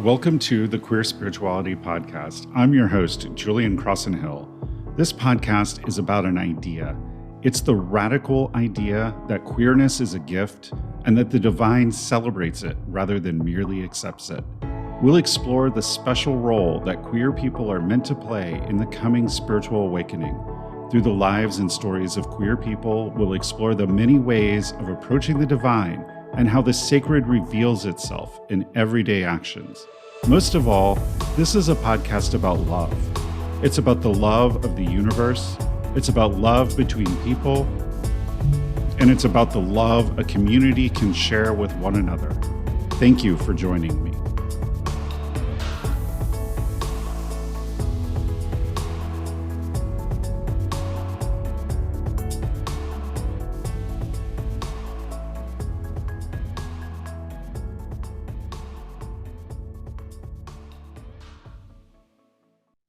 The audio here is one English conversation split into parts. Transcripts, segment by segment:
Welcome to the Queer Spirituality Podcast. I'm your host, Julian Crosson-Hill. This podcast is about an idea. It's the radical idea that queerness is a gift and that the divine celebrates it rather than merely accepts it. We'll explore the special role that queer people are meant to play in the coming spiritual awakening. Through the lives and stories of queer people, we'll explore the many ways of approaching the divine and how the sacred reveals itself in everyday actions. Most of all, this is a podcast about love. It's about the love of the universe, it's about love between people, and it's about the love a community can share with one another. Thank you for joining me.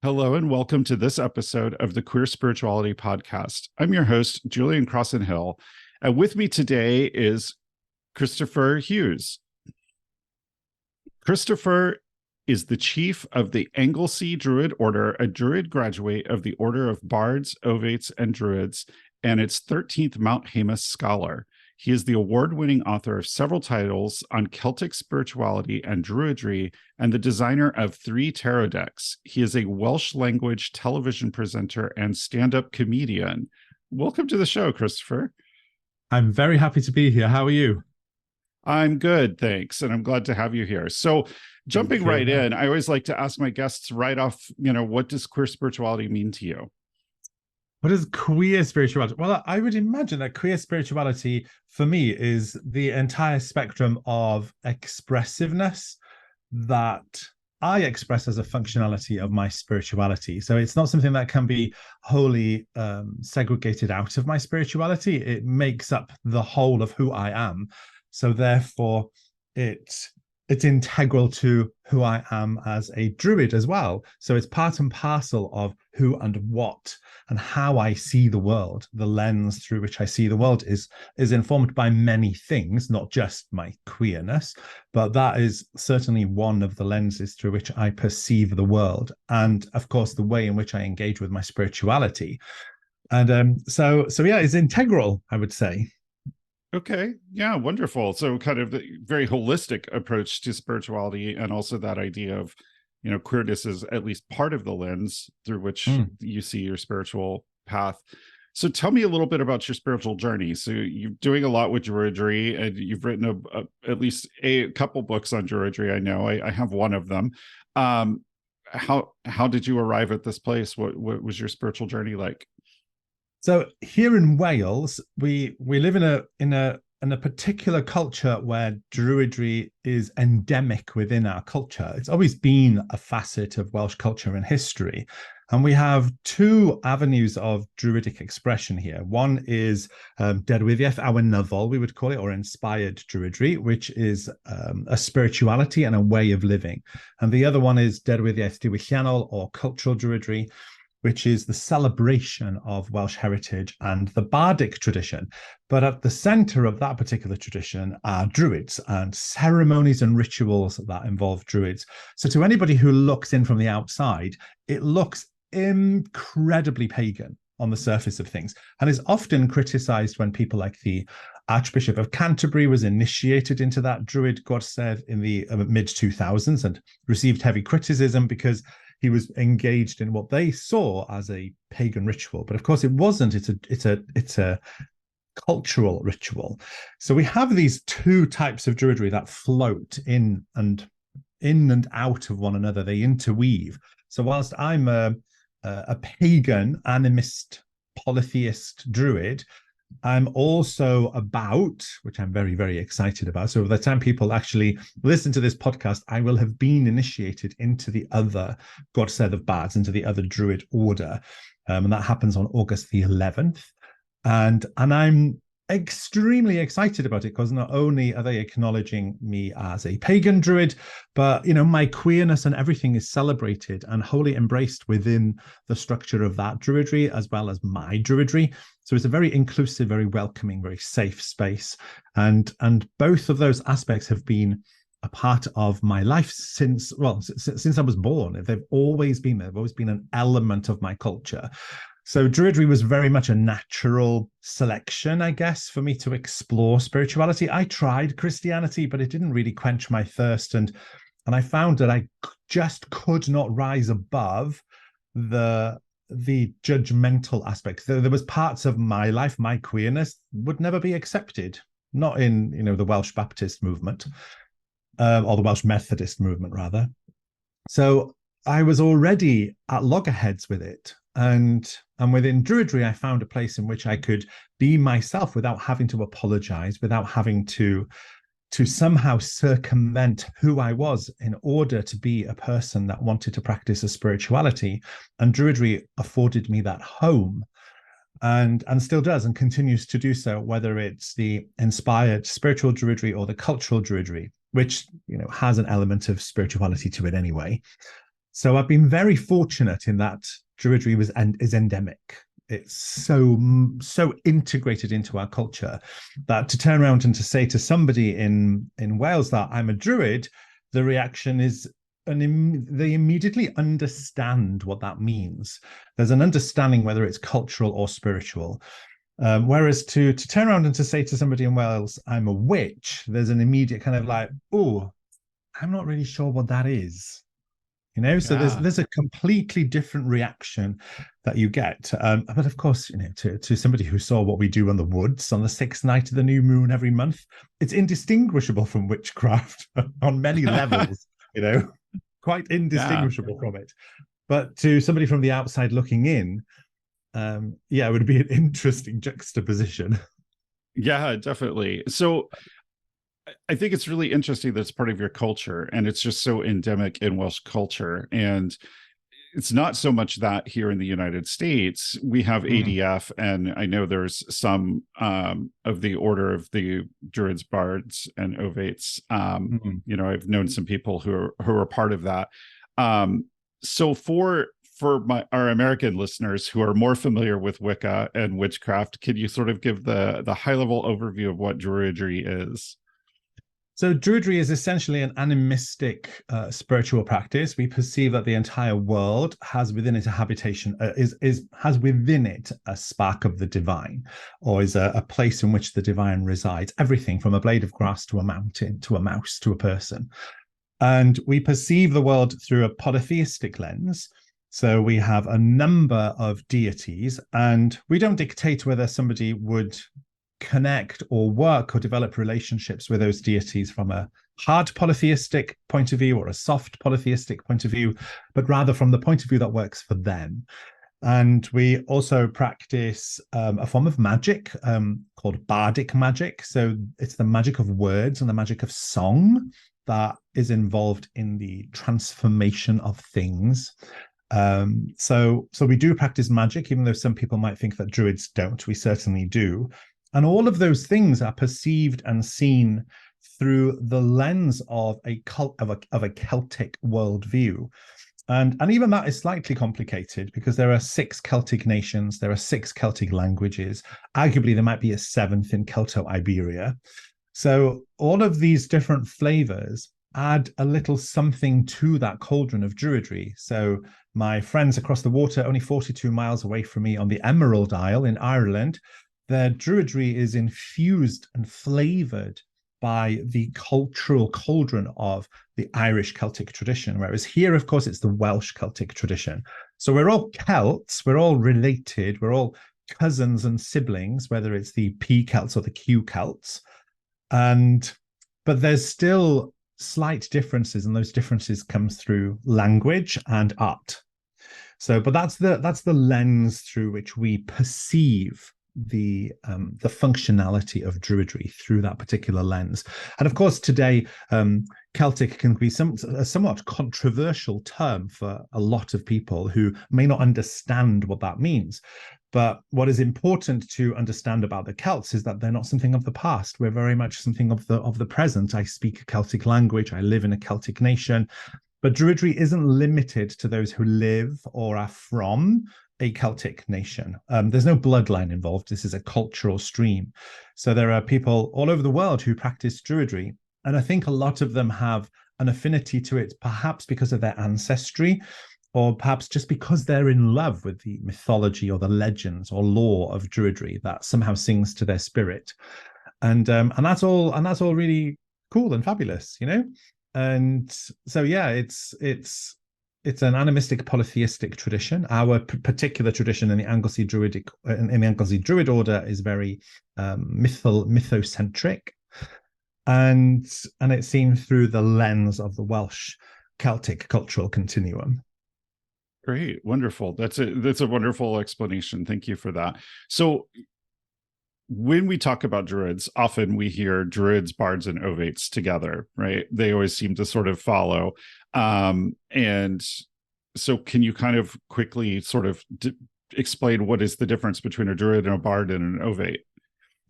Hello and welcome to this episode of the Queer Spirituality Podcast. I'm your host, Julian Crosson-Hill, and with me today is Kristoffer Hughes. Kristoffer is the chief of the Anglesey Druid Order, a Druid graduate of the Order of Bards, Ovates, and Druids, and its 13th Mount Haemus Scholar. He is the award-winning author of several titles on Celtic spirituality and Druidry, and the designer of 3 tarot decks. He is a Welsh language television presenter and stand-up comedian. Welcome to the show, Kristoffer. I'm very happy to be here. How are you? I'm good, thanks, and I'm glad to have you here. So, jumping right in, I always like to ask my guests right off, what does queer spirituality mean to you? What is queer spirituality? Well, I would imagine that queer spirituality for me is the entire spectrum of expressiveness that I express as a functionality of my spirituality. So it's not something that can be wholly segregated out of my spirituality. It makes up the whole of who I am. So therefore, it's integral to who I am as a druid as well. So it's part and parcel of who and what and how I see the world. The lens through which I see the world is informed by many things, not just my queerness, but that is certainly one of the lenses through which I perceive the world. And of course, the way in which I engage with my spirituality. And so yeah, it's integral, I would say. Okay. Yeah, wonderful. So kind of the very holistic approach to spirituality, and also that idea of, queerness is at least part of the lens through which you see your spiritual path. So tell me a little bit about your spiritual journey. So you're doing a lot with Druidry, and you've written at least a couple books on Druidry. I know I have one of them. How did you arrive at this place? What was your spiritual journey like? So here in Wales, we live in a particular culture where Druidry is endemic within our culture. It's always been a facet of Welsh culture and history. And we have 2 avenues of Druidic expression here. One is derwiddiaeth awynyddol, we would call it, or inspired Druidry, which is a spirituality and a way of living. And the other one is derwiddiaeth diwylliannol, or cultural Druidry, which is the celebration of Welsh heritage and the bardic tradition. But at the center of that particular tradition are Druids and ceremonies and rituals that involve Druids. So to anybody who looks in from the outside, it looks incredibly pagan on the surface of things, and is often criticized when people like the Archbishop of Canterbury was initiated into that Druid godhead in the mid-2000s and received heavy criticism because he was engaged in what they saw as a pagan ritual. But of course it wasn't. It's a cultural ritual. So we have these 2 types of Druidry that float in and out of one another. They interweave. So whilst I'm a pagan, animist, polytheist Druid, I'm also about, which I'm very, very excited about. So by the time people actually listen to this podcast, I will have been initiated into the other godhead of Bards, into the other Druid order. And that happens on August the 11th. And I'm extremely excited about it because not only are they acknowledging me as a pagan Druid, but my queerness and everything is celebrated and wholly embraced within the structure of that Druidry as well as my Druidry. So it's a very inclusive, very welcoming, very safe space. And both of those aspects have been a part of my life since I was born. They've always been there. They've always been an element of my culture. So Druidry was very much a natural selection, I guess, for me to explore spirituality. I tried Christianity, but it didn't really quench my thirst. And I found that I just could not rise above the judgmental aspect. There was parts of my life, my queerness would never be accepted, not in, the Welsh Baptist movement, or the Welsh Methodist movement, rather. So I was already at loggerheads with it. And within Druidry, I found a place in which I could be myself without having to apologize, without having to somehow circumvent who I was in order to be a person that wanted to practice a spirituality. And Druidry afforded me that home, and still does and continues to do so, whether it's the inspired spiritual Druidry or the cultural Druidry, which has an element of spirituality to it anyway. So I've been very fortunate in that Druidry is endemic. It's so integrated into our culture that to turn around and to say to somebody in Wales that I'm a Druid, the reaction is they immediately understand what that means. There's an understanding whether it's cultural or spiritual. Whereas to turn around and to say to somebody in Wales, I'm a witch, there's an immediate kind of like, oh, I'm not really sure what that is. So there's a completely different reaction that you get. But of course, to somebody who saw what we do on the woods on the 6th night of the new moon every month, it's indistinguishable from witchcraft on many levels, quite indistinguishable from it. But to somebody from the outside looking in, it would be an interesting juxtaposition. Yeah, definitely. So I think it's really interesting that it's part of your culture, and it's just so endemic in Welsh culture. And it's not so much that here in the United States, we have ADF, and I know there's some of the Order of the Druids, Bards, and Ovates. I've known some people who are part of that. So for our American listeners who are more familiar with Wicca and witchcraft, can you sort of give the high level overview of what Druidry is? So Druidry is essentially an animistic spiritual practice. We perceive that the entire world has within it a habitation, has within it a spark of the divine, or is a place in which the divine resides. Everything from a blade of grass to a mountain, to a mouse, to a person. And we perceive the world through a polytheistic lens. So we have a number of deities, and we don't dictate whether somebody would connect or work or develop relationships with those deities from a hard polytheistic point of view or a soft polytheistic point of view, but rather from the point of view that works for them. And we also practice a form of magic called bardic magic. So it's the magic of words and the magic of song that is involved in the transformation of things. So we do practice magic, even though some people might think that Druids don't. We certainly do. And all of those things are perceived and seen through the lens of a Celtic worldview. And even that is slightly complicated because there are 6 Celtic nations, there are 6 Celtic languages. Arguably, there might be a 7th in Celto-Iberia. So all of these different flavors add a little something to that cauldron of Druidry. So my friends across the water, only 42 miles away from me on the Emerald Isle in Ireland, their Druidry is infused and flavored by the cultural cauldron of the Irish Celtic tradition, whereas here, of course, it's the Welsh Celtic tradition. So we're all Celts, we're all related, we're all cousins and siblings, whether it's the P Celts or the Q Celts. But there's still slight differences, and those differences come through language and art. So, but that's the lens through which we perceive the functionality of Druidry through that particular lens. And of course, today, Celtic can be a somewhat controversial term for a lot of people who may not understand what that means. But what is important to understand about the Celts is that they're not something of the past. We're very much something of the present. I speak a Celtic language. I live in a Celtic nation. But Druidry isn't limited to those who live or are from a Celtic nation. There's no bloodline involved. This is a cultural stream. So there are people all over the world who practice Druidry. And I think a lot of them have an affinity to it, perhaps because of their ancestry, or perhaps just because they're in love with the mythology or the legends or lore of Druidry that somehow sings to their spirit. And that's all really cool and fabulous, you know. And so yeah, it's an animistic polytheistic tradition. Our particular tradition in the Anglesey Druid Order is very mythocentric, and it's seen through the lens of the Welsh Celtic cultural continuum. Great, wonderful. That's a wonderful explanation. Thank you for that. So when we talk about druids, often we hear druids, bards, and ovates together, right? They always seem to sort of follow. And so can you kind of quickly sort of explain what is the difference between a druid and a bard and an ovate?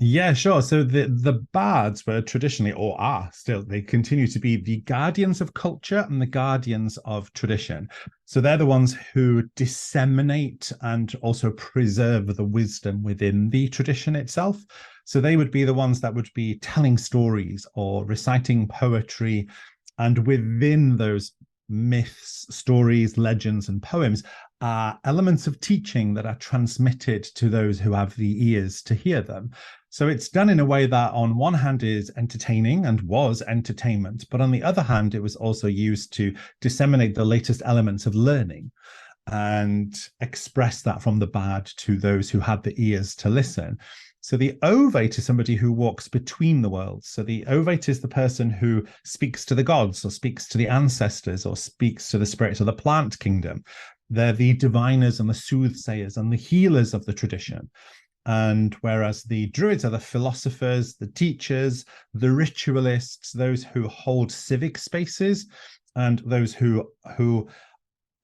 Yeah, sure. So the bards were traditionally, or are still, they continue to be the guardians of culture and the guardians of tradition. So they're the ones who disseminate and also preserve the wisdom within the tradition itself. So they would be the ones that would be telling stories or reciting poetry. And within those myths, stories, legends, and poems are elements of teaching that are transmitted to those who have the ears to hear them. So it's done in a way that on one hand is entertaining and was entertainment, but on the other hand, it was also used to disseminate the latest elements of learning and express that from the bard to those who had the ears to listen. So the ovate is somebody who walks between the worlds. So the ovate is the person who speaks to the gods or speaks to the ancestors or speaks to the spirits of the plant kingdom. They're the diviners and the soothsayers and the healers of the tradition. And whereas the druids are the philosophers, the teachers, the ritualists, those who hold civic spaces, and those who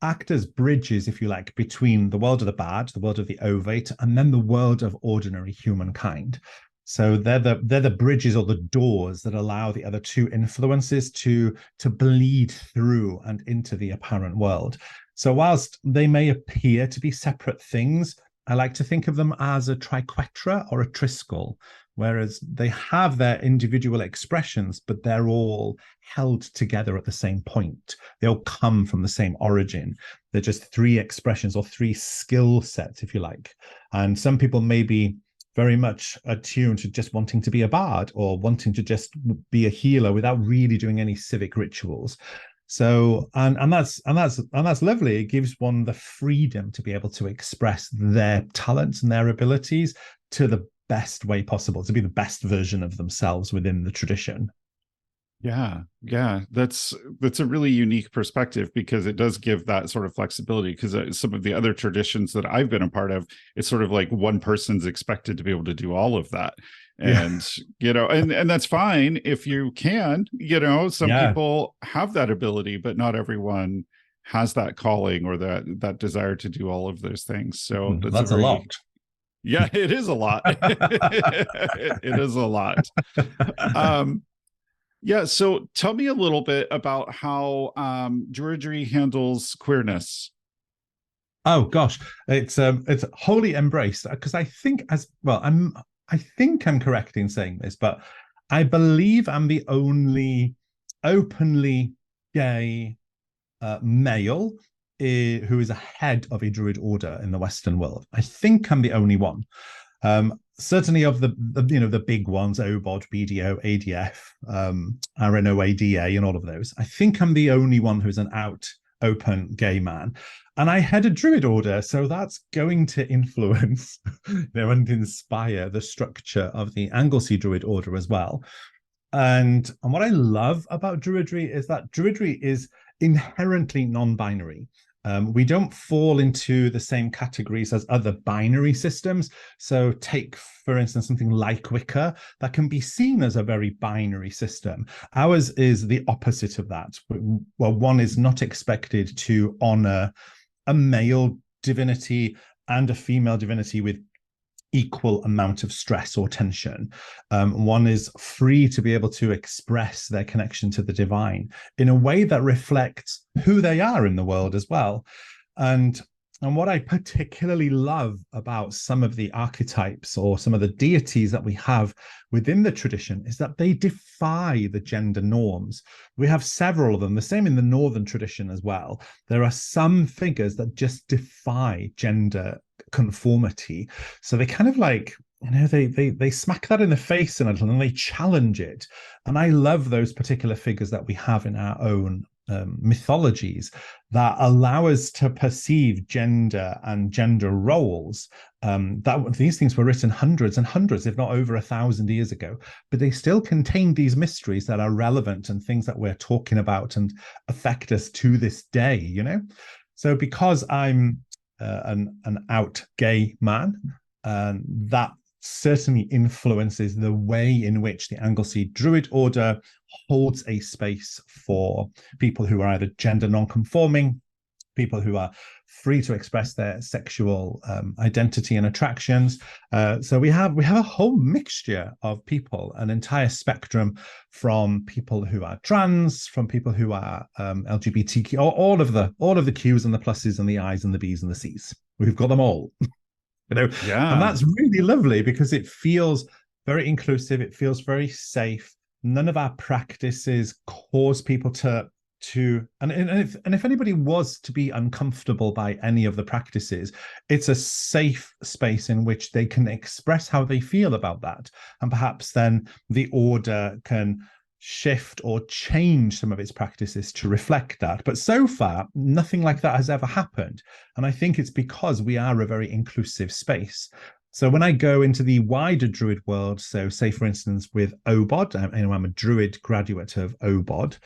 act as bridges, if you like, between the world of the bard, the world of the ovate, and then the world of ordinary humankind. So they're the bridges or the doors that allow the other two influences to bleed through and into the apparent world. So whilst they may appear to be separate things, I like to think of them as a triquetra or a triskel, whereas they have their individual expressions, but they're all held together at the same point. They all come from the same origin. They're just three expressions or three skill sets, if you like. And some people may be very much attuned to just wanting to be a bard or wanting to just be a healer without really doing any civic rituals. So and that's lovely. It gives one the freedom to be able to express their talents and their abilities to the best way possible, to be the best version of themselves within the tradition. Yeah, that's a really unique perspective because it does give that sort of flexibility. Because some of the other traditions that I've been a part of, it's sort of like one person's expected to be able to do all of that. And and that's fine if you can. Some people have that ability, but not everyone has that calling or that desire to do all of those things. So that's a lot. Yeah, it is a lot. It is a lot. Yeah, so tell me a little bit about how Druidry handles queerness. Oh gosh, it's wholly embraced, because I think I think I'm correct in saying this, but I believe I'm the only openly gay male who is a head of a Druid order in the Western world. I think I'm the only one. Certainly of the big ones, OBOD, BDO, ADF, RNOADA, and all of those. I think I'm the only one who's an out, open gay man. And I head a Druid order, so that's going to influence and inspire the structure of the Anglesey Druid Order as well. And what I love about Druidry is that Druidry is inherently non-binary. We don't fall into the same categories as other binary systems. So take, for instance, something like Wicca that can be seen as a very binary system. Ours is the opposite of that. Well, one is not expected to honor a male divinity and a female divinity with equal amount of stress or tension. One is free to be able to express their connection to the divine in a way that reflects who they are in the world as well. And And what I particularly love about some of the archetypes or some of the deities that we have within the tradition is that they defy the gender norms. We have several of them, the same in the Northern tradition as well. There are some figures that just defy gender conformity. So they kind of like, they smack that in the face and they challenge it. And I love those particular figures that we have in our own mythologies that allow us to perceive gender and gender roles. That these things were written hundreds and hundreds, if not over 1,000 years ago, but they still contain these mysteries that are relevant and things that we're talking about and affect us to this day. So because I'm an out gay man, that certainly influences the way in which the Anglesey Druid Order holds a space for people who are either gender non-conforming, people who are free to express their sexual identity and attractions. So we have a whole mixture of people, an entire spectrum, from people who are trans, from people who are LGBTQ, all of the Qs and the pluses and the Is and the Bs and the Cs. We've got them all. Yeah. And that's really lovely because it feels very inclusive. It feels very safe. None of our practices cause people to and if anybody was to be uncomfortable by any of the practices, it's a safe space in which they can express how they feel about that. And perhaps then the order can shift or change some of its practices to reflect that. But so far, nothing like that has ever happened. And I think it's because we are a very inclusive space. So when I go into the wider Druid world, so say, for instance, with OBOD, I'm a Druid graduate of OBOD,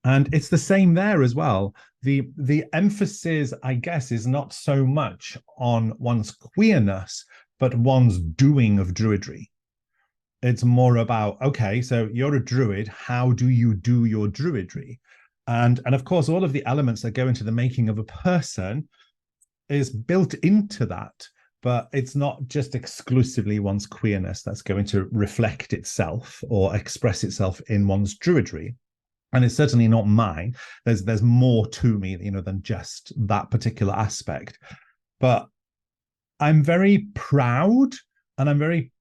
and it's the same there as well. The emphasis, I guess, is not so much on one's queerness, but one's doing of Druidry. It's more about, okay, so you're a Druid, how do you do your Druidry? And of course, all of the elements that go into the making of a person is built into that, but it's not just exclusively one's queerness that's going to reflect itself or express itself in one's Druidry. And it's certainly not mine. There's more to me, than just that particular aspect. But I'm very proud and I'm very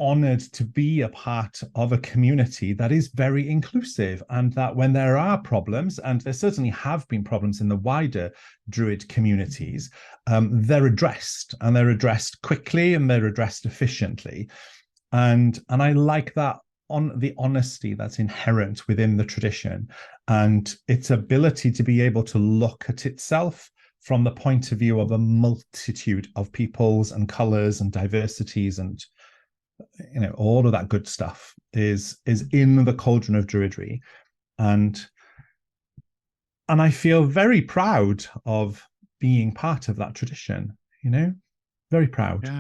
honored to be a part of a community that is very inclusive, and that when there are problems, and there certainly have been problems in the wider Druid communities, they're addressed, and they're addressed quickly, and they're addressed efficiently. And I like that, on the honesty that's inherent within the tradition and its ability to be able to look at itself from the point of view of a multitude of peoples and colors and diversities, and all of that good stuff is in the cauldron of Druidry. And I feel very proud of being part of that tradition, very proud.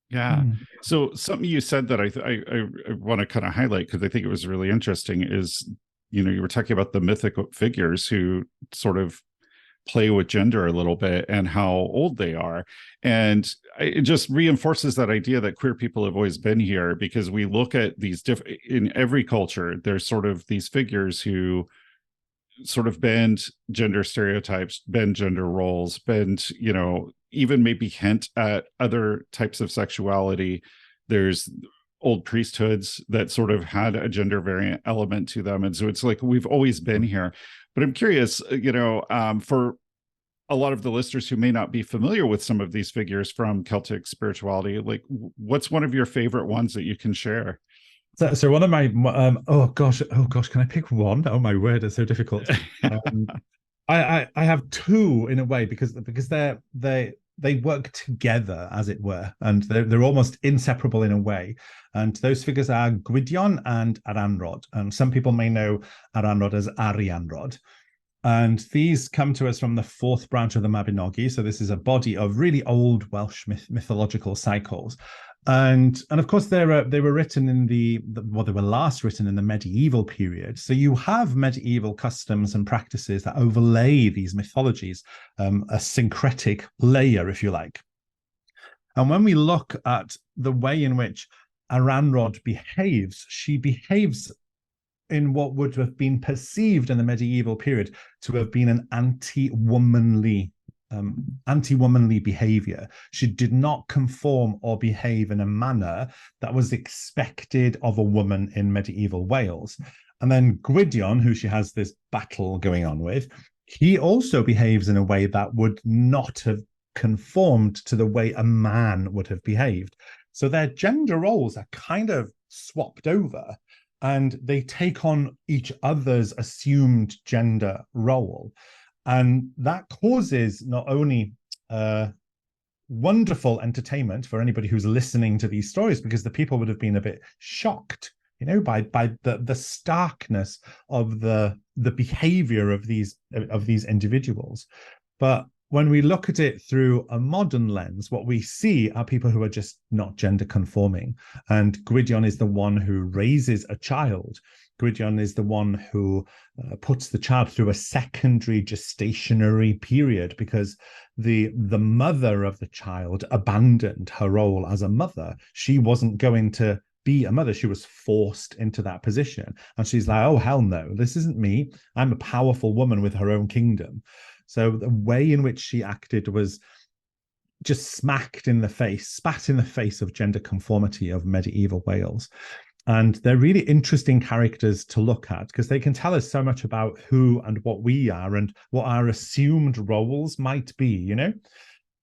Yeah. So something you said that I want to kind of highlight, because I think it was really interesting, is, you were talking about the mythical figures who sort of play with gender a little bit and how old they are. And it just reinforces that idea that queer people have always been here, because we look at these in every culture, there's sort of these figures who sort of bend gender stereotypes, bend gender roles, bend, even maybe hint at other types of sexuality. There's old priesthoods that sort of had a gender variant element to them. And so it's like, we've always been here. But I'm curious, for a lot of the listeners who may not be familiar with some of these figures from Celtic spirituality, like, what's one of your favorite ones that you can share? So one of my oh gosh, can I pick one? Oh my word, it's so difficult. I have two in a way, because they work together, as it were, and they're almost inseparable in a way. And those figures are Gwydion and Aranrod, and some people may know Aranrod as Arianrod. And these come to us from the fourth branch of the Mabinogi. So this is a body of really old Welsh mythological cycles. And of course, they were written in they were last written in the medieval period. So you have medieval customs and practices that overlay these mythologies, a syncretic layer, if you like. And when we look at the way in which Aranrod behaves, she behaves in what would have been perceived in the medieval period to have been an anti-womanly anti-womanly behavior. She did not conform or behave in a manner that was expected of a woman in medieval Wales. And then Gwydion, who she has this battle going on with, he also behaves in a way that would not have conformed to the way a man would have behaved. So their gender roles are kind of swapped over, and they take on each other's assumed gender role. And that causes not only wonderful entertainment for anybody who's listening to these stories, because the people would have been a bit shocked, by the starkness of the behavior of these individuals. But when we look at it through a modern lens, what we see are people who are just not gender conforming. And Gwydion is the one who raises a child. Gwydion is the one who puts the child through a secondary gestationary period, because the mother of the child abandoned her role as a mother. She wasn't going to be a mother. She was forced into that position. And she's like, oh, hell no, this isn't me. I'm a powerful woman with her own kingdom. So the way in which she acted was just spat in the face of gender conformity of medieval Wales. And they're really interesting characters to look at, because they can tell us so much about who and what we are and what our assumed roles might be,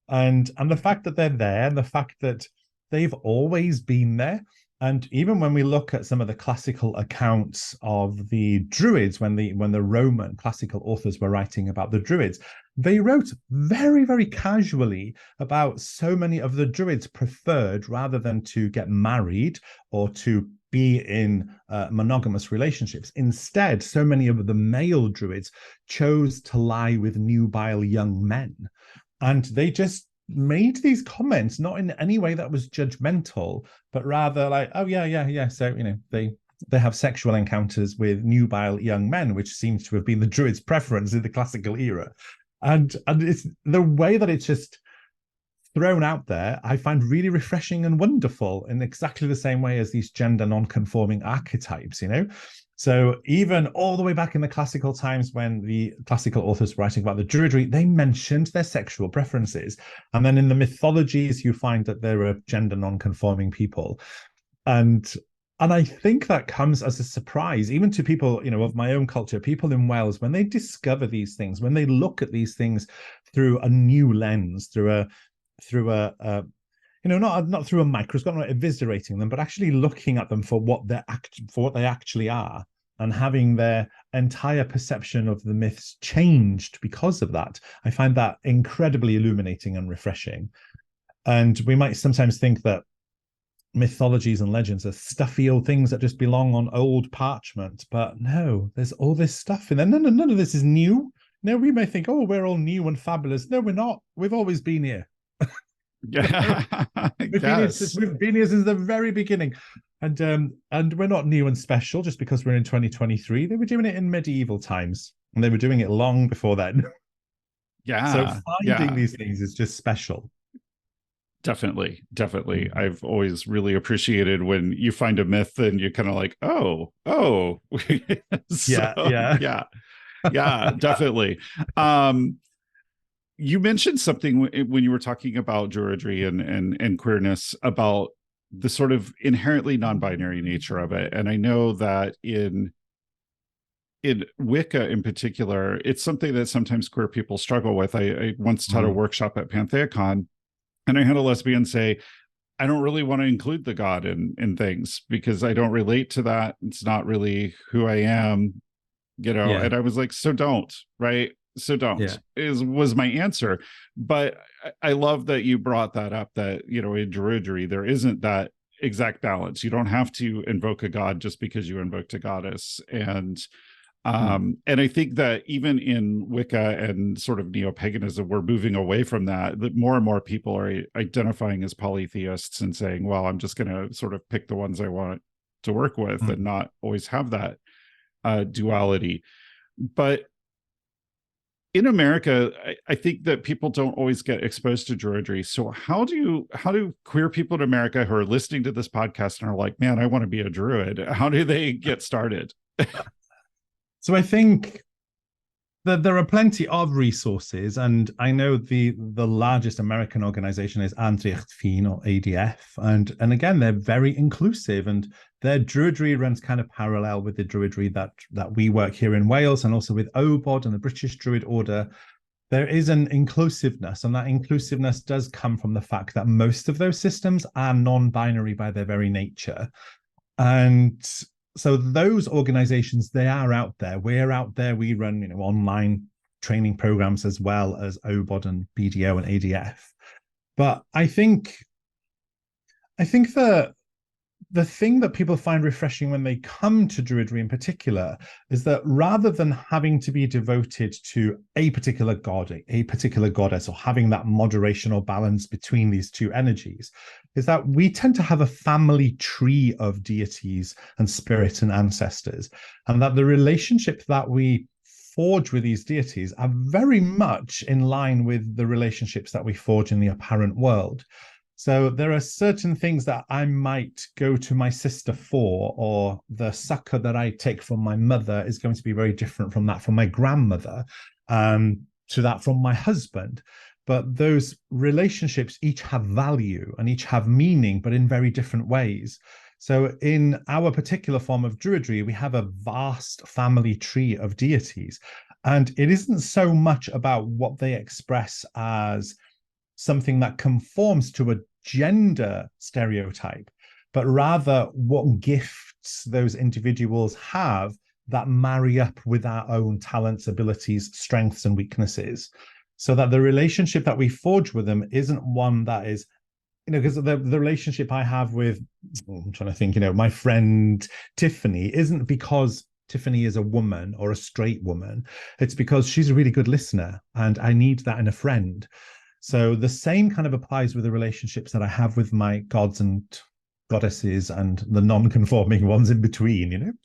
And the fact that they're there, and the fact that they've always been there. And even when we look at some of the classical accounts of the Druids, when the Roman classical authors were writing about the Druids, they wrote very, very casually about so many of the Druids preferred, rather than to get married or to be in monogamous relationships. Instead, so many of the male Druids chose to lie with nubile young men. And they just made these comments not in any way that was judgmental, but rather like, oh yeah, so they have sexual encounters with nubile young men, which seems to have been the Druids' preference in the classical era. And it's the way that it's just thrown out there, I find really refreshing and wonderful, in exactly the same way as these gender non-conforming archetypes, So even all the way back in the classical times, when the classical authors were writing about the Druidry, they mentioned their sexual preferences. And then in the mythologies, you find that there are gender non-conforming people. And I think that comes as a surprise, even to people, of my own culture, people in Wales, when they discover these things, when they look at these things through a new lens, through a not through a microscope, not eviscerating them, but actually looking at them for what they actually are, and having their entire perception of the myths changed because of that. I find that incredibly illuminating and refreshing. And we might sometimes think that mythologies and legends are stuffy old things that just belong on old parchment, but no, there's all this stuff in there. None of this is new. No, we may think, oh, we're all new and fabulous. No, we're not. We've always been here. Yeah. We've been here since the very beginning. And we're not new and special just because we're in 2023. They were doing it in medieval times, and they were doing it long before then. Yeah. So finding these things is just special. Definitely. I've always really appreciated when you find a myth and you're kind of like, oh. Yeah, definitely. You mentioned something when you were talking about Druidry and queerness, about the sort of inherently non-binary nature of it. And I know that in Wicca in particular, it's something that sometimes queer people struggle with. I once taught a workshop at Pantheacon, and I had a lesbian say, I don't really want to include the god in things because I don't relate to that. It's not really who I am, and I was like, so don't, right? So don't was my answer. But I love that you brought that up, that, in Druidry, there isn't that exact balance. You don't have to invoke a god just because you invoked a goddess. And I think that even in Wicca and sort of neo-paganism, we're moving away from that more and more people are identifying as polytheists and saying, well, I'm just going to sort of pick the ones I want to work with and not always have that duality. But in America, I think that people don't always get exposed to Druidry. So how do queer people in America who are listening to this podcast and are like, man, I want to be a Druid, how do they get started? So I think There are plenty of resources, and I know the largest American organization is Andrechtfien or ADF, and again they're very inclusive, and their Druidry runs kind of parallel with the Druidry that we work here in Wales, and also with OBOD and the British Druid Order. There is an inclusiveness, and that inclusiveness does come from the fact that most of those systems are non-binary by their very nature, and so those organizations, they are out there. We're out there. We run, online training programs as well as OBOD and BDO and ADF. But I think the thing that people find refreshing when they come to Druidry in particular is that rather than having to be devoted to a particular god, a particular goddess, or having that moderation or balance between these two energies, is that we tend to have a family tree of deities and spirits and ancestors, and that the relationship that we forge with these deities are very much in line with the relationships that we forge in the apparent world. So there are certain things that I might go to my sister for, or the succor that I take from my mother is going to be very different from that from my grandmother, to that from my husband. But those relationships each have value and each have meaning, but in very different ways. So in our particular form of Druidry, we have a vast family tree of deities. And it isn't so much about what they express as something that conforms to a gender stereotype, but rather what gifts those individuals have that marry up with our own talents, abilities, strengths, and weaknesses. So that the relationship that we forge with them isn't one that is, because the relationship I have with, I'm trying to think, my friend Tiffany isn't because Tiffany is a woman or a straight woman. It's because she's a really good listener and I need that in a friend. So the same kind of applies with the relationships that I have with my gods and goddesses and the non-conforming ones in between,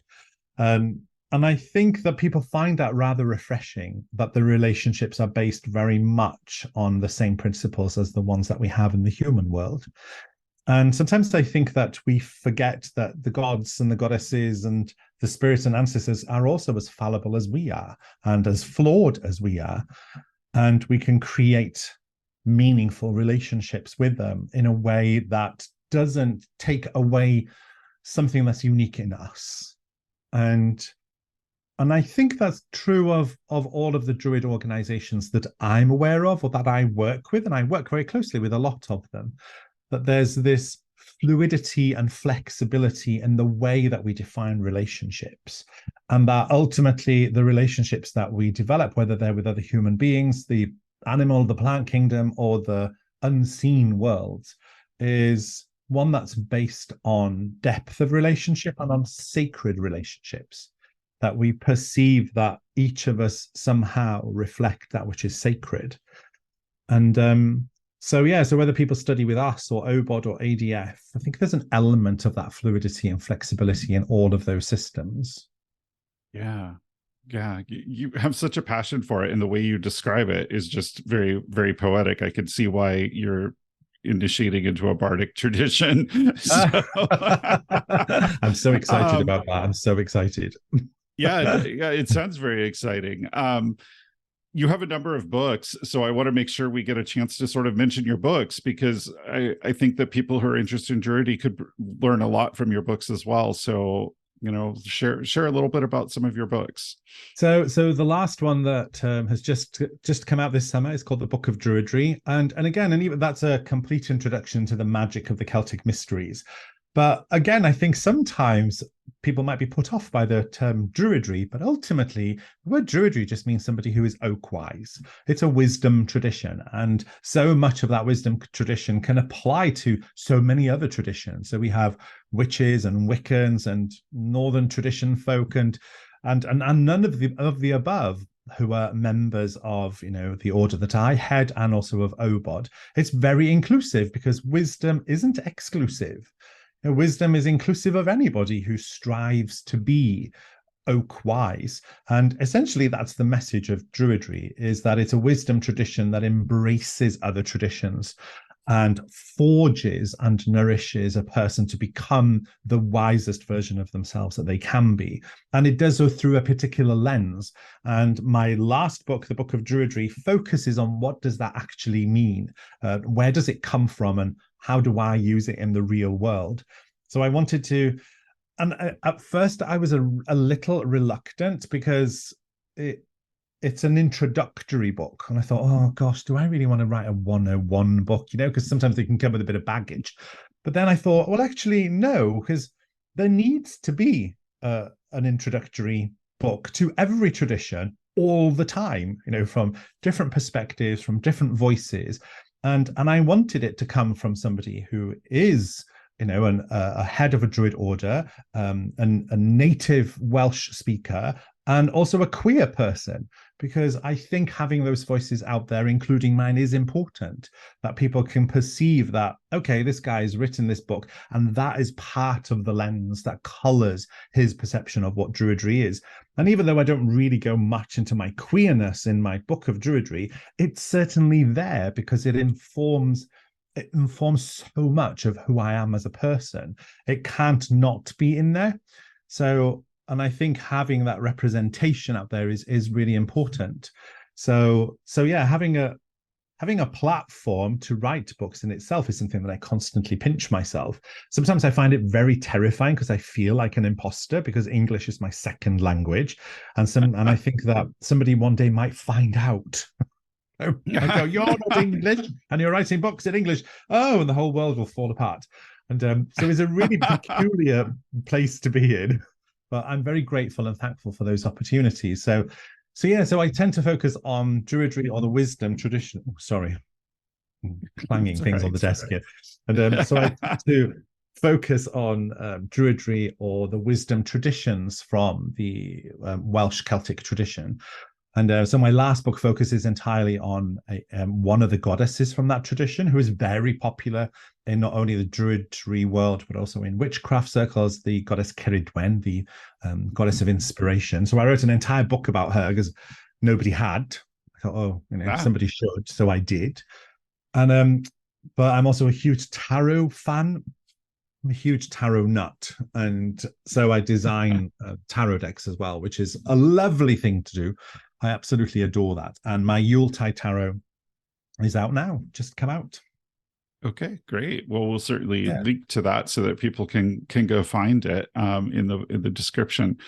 And I think that people find that rather refreshing, that the relationships are based very much on the same principles as the ones that we have in the human world. And sometimes I think that we forget that the gods and the goddesses and the spirits and ancestors are also as fallible as we are and as flawed as we are. And we can create meaningful relationships with them in a way that doesn't take away something that's unique in us. And I think that's true of all of the Druid organizations that I'm aware of or that I work with, and I work very closely with a lot of them, that there's this fluidity and flexibility in the way that we define relationships, and that ultimately the relationships that we develop, whether they're with other human beings, the animal, the plant kingdom, or the unseen worlds, is one that's based on depth of relationship and on sacred relationships, that we perceive that each of us somehow reflect that which is sacred. And so whether people study with us or OBOD or ADF, I think there's an element of that fluidity and flexibility in all of those systems. Yeah. You have such a passion for it, and the way you describe it is just very, very poetic. I could see why you're initiating into a bardic tradition. I'm so excited about that. I'm so excited. Yeah, it sounds very exciting. You have a number of books, so I want to make sure we get a chance to sort of mention your books, because I think that people who are interested in Druidry could learn a lot from your books as well. So, share a little bit about some of your books. So the last one that has just come out this summer is called The Book of Druidry, and even that's a complete introduction to the magic of the Celtic mysteries. But again, I think sometimes people might be put off by the term Druidry, but ultimately the word Druidry just means somebody who is oak-wise. It's a wisdom tradition, and so much of that wisdom tradition can apply to so many other traditions. So we have witches and Wiccans and Northern tradition folk and none of the above who are members of the order that I head and also of OBOD. It's very inclusive because wisdom isn't exclusive. Wisdom is inclusive of anybody who strives to be oak-wise. And essentially, that's the message of Druidry, is that it's a wisdom tradition that embraces other traditions. and forges and nourishes a person to become the wisest version of themselves that they can be. And it does so through a particular lens. And my last book, the Book of Druidry, focuses on what does that actually mean? Where does it come from? And how do I use it in the real world? So I wanted to, and at first I was a little reluctant because it's an introductory book. And I thought, oh gosh, do I really want to write a 101 book? Because sometimes they can come with a bit of baggage. But then I thought, well, actually, no, because there needs to be an introductory book to every tradition all the time, from different perspectives, from different voices. And I wanted it to come from somebody who is a head of a Druid order, a native Welsh speaker, and also a queer person, because I think having those voices out there, including mine, is important, that people can perceive that, okay, this guy's written this book, and that is part of the lens that colors his perception of what Druidry is. And even though I don't really go much into my queerness in my Book of Druidry, it's certainly there because it informs so much of who I am as a person. It can't not be in there. So, and I think having that representation out there is really important. So yeah, having a platform to write books in itself is something that I constantly pinch myself. Sometimes I find it very terrifying because I feel like an imposter because English is my second language, and I think that somebody one day might find out. I go, you're not English and you're writing books in English. Oh, and the whole world will fall apart. And so it's a really peculiar place to be in. But I'm very grateful and thankful for those opportunities. So I tend to focus on Druidry or the wisdom tradition. Oh, sorry, clanging things on the desk here. And so I tend to focus on Druidry or the wisdom traditions from the Welsh Celtic tradition. And so my last book focuses entirely on one of the goddesses from that tradition, who is very popular in not only the Druidry world, but also in witchcraft circles, the goddess Ceridwen, the goddess of inspiration. So I wrote an entire book about her because nobody had. I thought, somebody should. So I did. And but I'm also a huge tarot fan. I'm a huge tarot nut. And so I design tarot decks as well, which is a lovely thing to do. I absolutely adore that. And my Yuletide Tarot is out now, just come out. Okay, great. Well, we'll certainly link to that so that people can go find it in the description.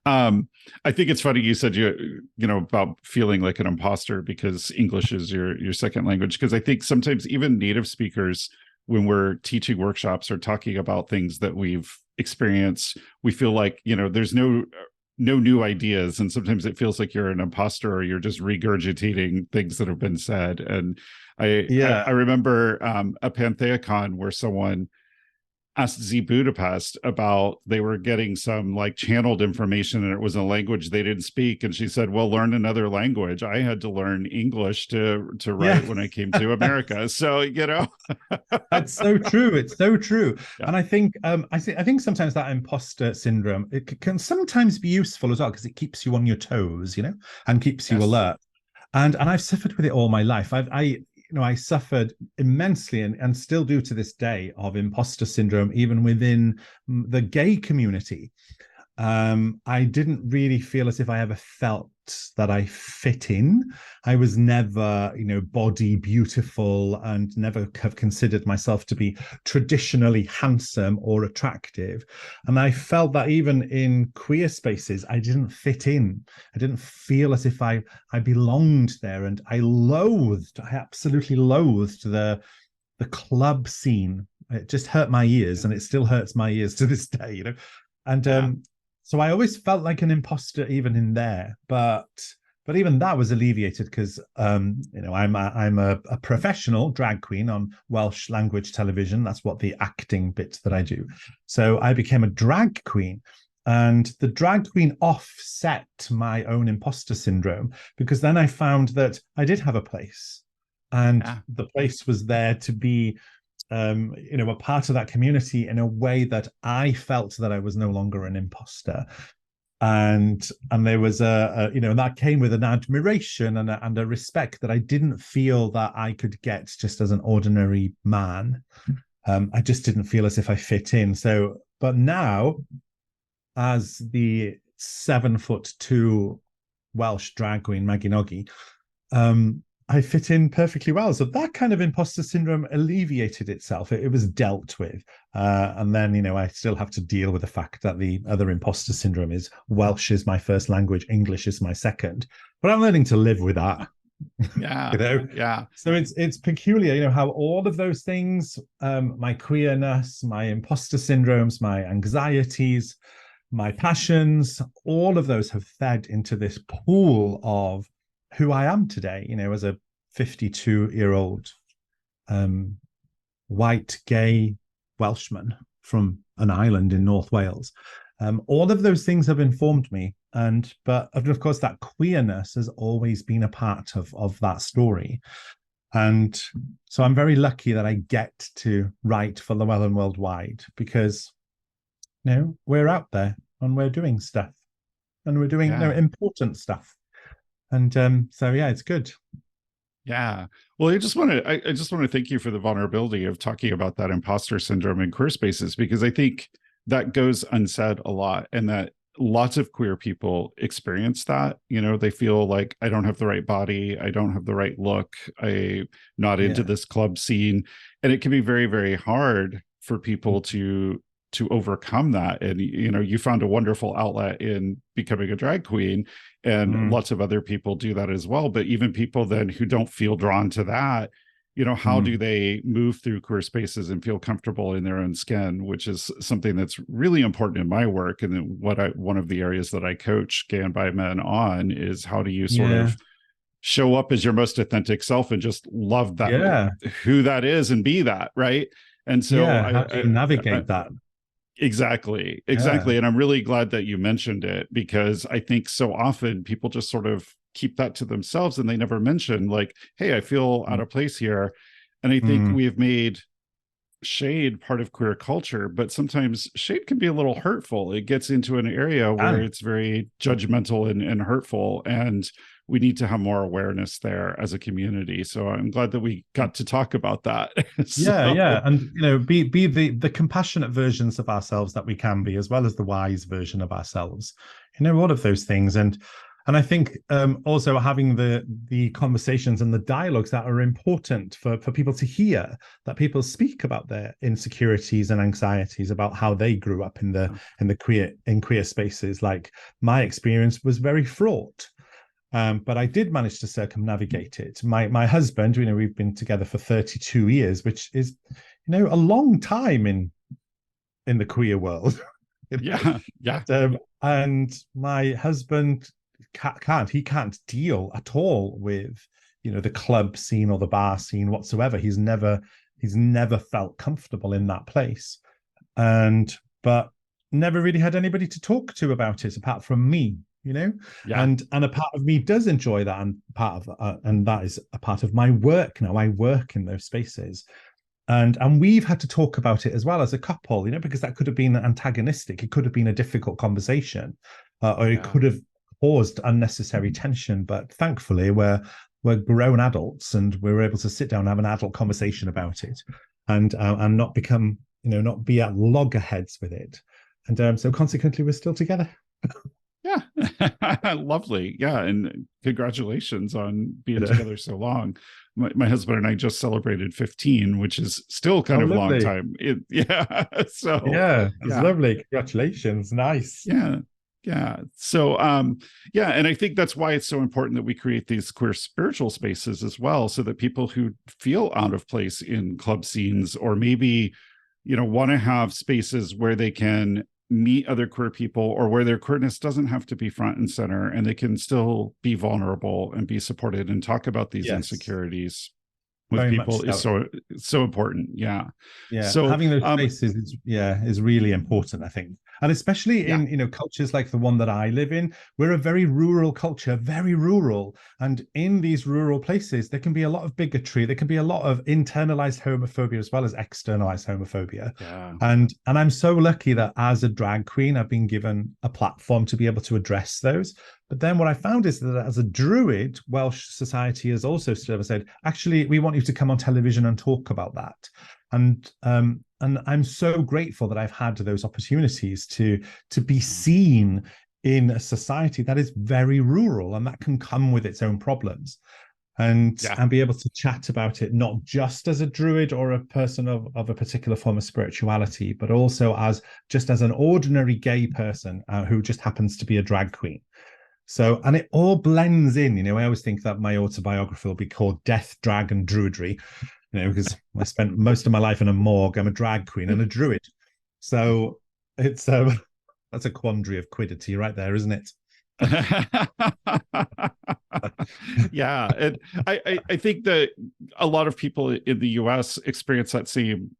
I think it's funny you said you know about feeling like an imposter because English is your second language, because I think sometimes even native speakers, when we're teaching workshops or talking about things that we've experienced, we feel like there's no new ideas, and sometimes it feels like you're an imposter or you're just regurgitating things that have been said. And I remember a Pantheacon where someone asked Z Budapest about, they were getting some like channeled information and it was a language they didn't speak, and she said, well, learn another language. I had to learn English to write when I came to America. So that's so true. It's so true. Yeah. And I think I think sometimes that imposter syndrome, it can sometimes be useful as well, because it keeps you on your toes, and keeps you alert. And I've suffered with it all my life. I suffered immensely and still do to this day of imposter syndrome, even within the gay community. I didn't really feel as if I ever felt that I fit in. I was never, body beautiful, and never have considered myself to be traditionally handsome or attractive. And I felt that even in queer spaces, I didn't fit in. I didn't feel as if I belonged there. And I absolutely loathed the club scene. It just hurt my ears, and it still hurts my ears to this day, And so I always felt like an imposter even in there, but even that was alleviated because I'm a professional drag queen on Welsh language television. That's what the acting bit that I do. So I became a drag queen, and the drag queen offset my own imposter syndrome, because then I found that I did have a place, and the place was there to be a part of that community in a way that I felt that I was no longer an imposter. and there was and that came with an admiration and a respect that I didn't feel that I could get just as an ordinary man. I just didn't feel as if I fit in. So, but now, as the 7'2" Welsh drag queen Mabinogi, I fit in perfectly well. So that kind of imposter syndrome alleviated itself. It was dealt with. And then, I still have to deal with the fact that the other imposter syndrome is Welsh is my first language, English is my second. But I'm learning to live with that. Yeah. Yeah. So it's peculiar, how all of those things, my queerness, my imposter syndromes, my anxieties, my passions, all of those have fed into this pool of who I am today, as a 52-year-old white gay Welshman from an island in North Wales. All of those things have informed me. But of course, that queerness has always been a part of that story. And so I'm very lucky that I get to write for Llewellyn Worldwide because, we're out there and we're doing stuff and we're doing important stuff. And so, yeah, it's good. Yeah. Well, I just want to thank you for the vulnerability of talking about that imposter syndrome in queer spaces, because I think that goes unsaid a lot, and that lots of queer people experience that. They feel like, I don't have the right body, I don't have the right look, I'm not into this club scene. And it can be very, very hard for people to overcome that. And you found a wonderful outlet in becoming a drag queen, and lots of other people do that as well. But even people then who don't feel drawn to that, how do they move through queer spaces and feel comfortable in their own skin, which is something that's really important in my work. And then one of the areas that I coach gay and bi men on is, how do you sort of show up as your most authentic self and just love that, who that is, and be that, right? And so how do you navigate that? Exactly. And I'm really glad that you mentioned it, because I think so often people just sort of keep that to themselves and they never mention, like, hey, I feel out of place here. And I think we have made shade part of queer culture, but sometimes shade can be a little hurtful. It gets into an area where it's very judgmental and hurtful, and we need to have more awareness there as a community. So I'm glad that we got to talk about that. And be the compassionate versions of ourselves that we can be, as well as the wise version of ourselves, all of those things. And I think also having the conversations and the dialogues that are important for people to hear, that people speak about their insecurities and anxieties, about how they grew up in the queer spaces. Like, my experience was very fraught. But I did manage to circumnavigate it. My husband, we've been together for 32 years, which is, a long time in the queer world. And my husband can't deal at all with, the club scene or the bar scene whatsoever. He's never felt comfortable in that place, but never really had anybody to talk to about it apart from me. And a part of me does enjoy that, and that is a part of my work now. I work in those spaces, and we've had to talk about it as well as a couple, because that could have been antagonistic. It could have been a difficult conversation, or it could have caused unnecessary tension. But thankfully, we're grown adults, and we're able to sit down and have an adult conversation about it, and not become, not be at loggerheads with it. And so consequently, we're still together. Yeah. Lovely. Yeah. And congratulations on being together so long. My husband and I just celebrated 15, which is still kind of a long time. It's lovely. Congratulations. Nice. Yeah. So, and I think that's why it's so important that we create these queer spiritual spaces as well, so that people who feel out of place in club scenes, or maybe, want to have spaces where they can meet other queer people, or where their queerness doesn't have to be front and center, and they can still be vulnerable and be supported and talk about these insecurities with very people is so important. So having those spaces is really important, I think. And especially Yeah. in, cultures like the one that I live in, we're a very rural culture, very rural. And in these rural places, there can be a lot of bigotry. There can be a lot of internalized homophobia as well as externalized homophobia. Yeah. And I'm so lucky that as a drag queen, I've been given a platform to be able to address those. But then what I found is that as a Druid, Welsh society has also sort of said, actually, we want you to come on television and talk about that. And I'm so grateful that I've had those opportunities to be seen in a society that is very rural, and that can come with its own problems. And Yeah. be able to chat about it, not just as a druid or a person of a particular form of spirituality, but also as just as an ordinary gay person who just happens to be a drag queen. So, and it all blends in. I always think that my autobiography will be called Death, Drag, and Druidry, because I spent most of my life in a morgue. I'm a drag queen and a druid. So it's that's a quandary of quiddity right there, isn't it? Yeah. And I think that a lot of people in the US experience that same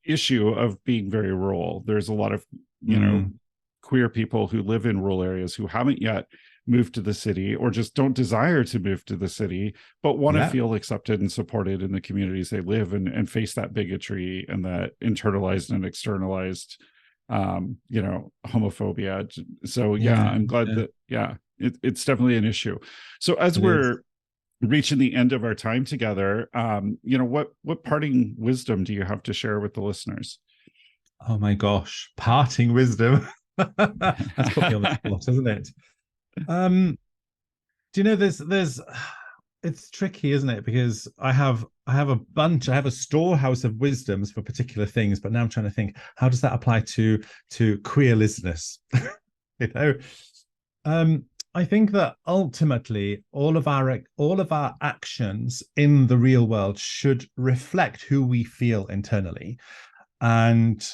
issue of being very rural. There's a lot of, queer people who live in rural areas who haven't yet moved to the city or just don't desire to move to the city, but want to feel accepted and supported in the communities they live in and face that bigotry and that internalized and externalized, homophobia. So I'm glad that, it's definitely an issue. So as we're reaching the end of our time together, what parting wisdom do you have to share with the listeners? Oh my gosh, parting wisdom. That's put me on the spot, isn't it? Do you know there's it's tricky, isn't it? Because I have a storehouse of wisdoms for particular things, but now I'm trying to think, how does that apply to queer listeners? I think that ultimately all of our actions in the real world should reflect who we feel internally. And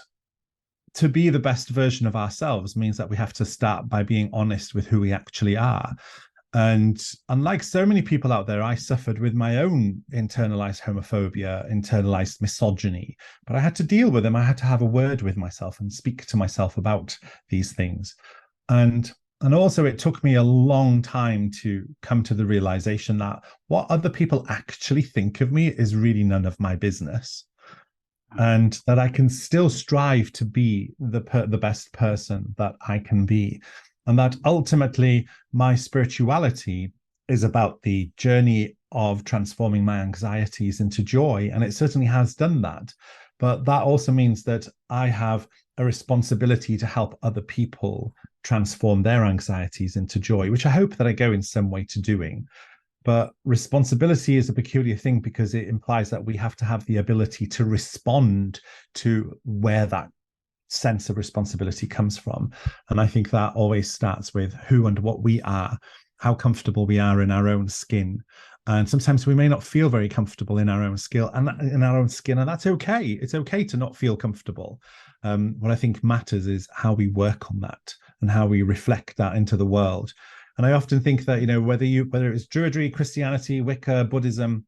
to be the best version of ourselves means that we have to start by being honest with who we actually are. And unlike so many people out there, I suffered with my own internalized homophobia, internalized misogyny, but I had to deal with them. I had to have a word with myself and speak to myself about these things. And also it took me a long time to come to the realization that what other people actually think of me is really none of my business. And that I can still strive to be the best person that I can be. And that ultimately my spirituality is about the journey of transforming my anxieties into joy. And it certainly has done that. But that also means that I have a responsibility to help other people transform their anxieties into joy, which I hope that I go in some way to doing. But responsibility is a peculiar thing because it implies that we have to have the ability to respond to where that sense of responsibility comes from. And I think that always starts with who and what we are, how comfortable we are in our own skin. And sometimes we may not feel very comfortable in our own skin, and that's okay. It's okay to not feel comfortable. What I think matters is how we work on that and how we reflect that into the world. And I often think that, whether it's Druidry, Christianity, Wicca, Buddhism,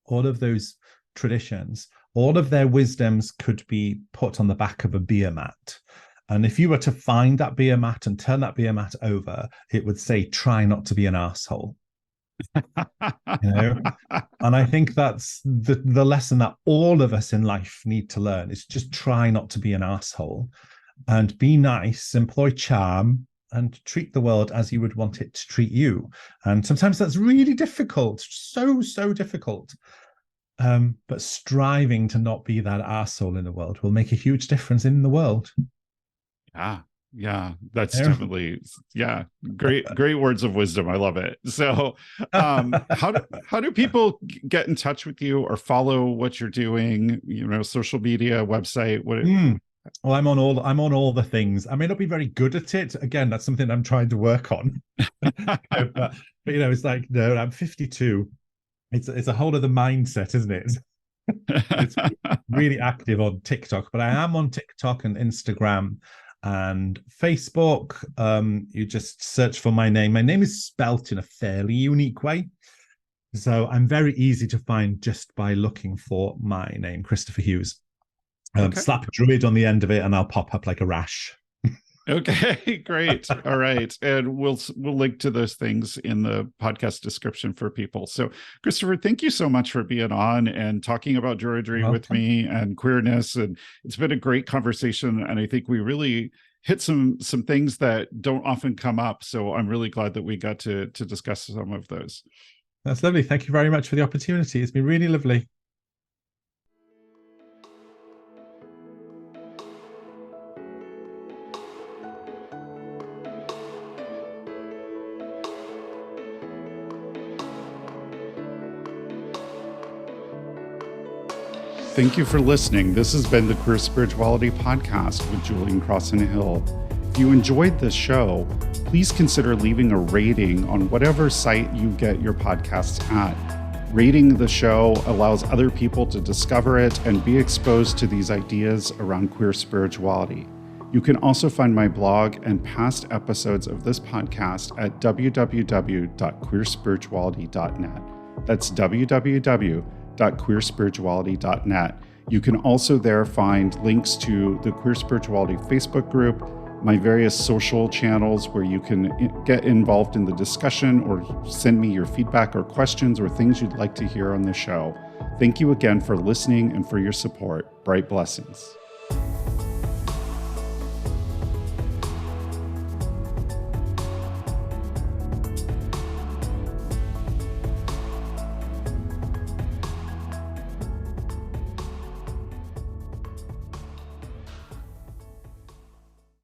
all of those traditions, all of their wisdoms could be put on the back of a beer mat. And if you were to find that beer mat and turn that beer mat over, it would say, try not to be an arsehole. And I think that's the lesson that all of us in life need to learn is just try not to be an arsehole and be nice, employ charm, and treat the world as you would want it to treat you. And sometimes that's really difficult, so difficult. But striving to not be that arsehole in the world will make a huge difference in the world. Yeah, that's definitely great words of wisdom. I love it. So how do people get in touch with you or follow what you're doing, social media, website? Well, I'm on all the things. I may not be very good at it. Again, that's something I'm trying to work on. but it's like, no, I'm 52. It's a whole other mindset, isn't it? It's really active on TikTok, but I am on TikTok and Instagram and Facebook. You just search for my name. My name is spelt in a fairly unique way. So I'm very easy to find just by looking for my name, Kristoffer Hughes. Slap Druid on the end of it and I'll pop up like a rash. Okay, great. All right. And we'll link to those things in the podcast description for people. So Kristoffer, thank you so much for being on and talking about Druidry with me and queerness. And it's been a great conversation. And I think we really hit some things that don't often come up. So I'm really glad that we got to discuss some of those. That's lovely. Thank you very much for the opportunity. It's been really lovely. Thank you for listening. This has been the Queer Spirituality Podcast with Julian Crosson-Hill. If you enjoyed this show, please consider leaving a rating on whatever site you get your podcasts at. Rating the show allows other people to discover it and be exposed to these ideas around queer spirituality. You can also find my blog and past episodes of this podcast at www.queerspirituality.net. That's www.queerspirituality.net. You can also there find links to the Queer Spirituality Facebook group, my various social channels where you can get involved in the discussion or send me your feedback or questions or things you'd like to hear on the show. Thank you again for listening and for your support. Bright blessings.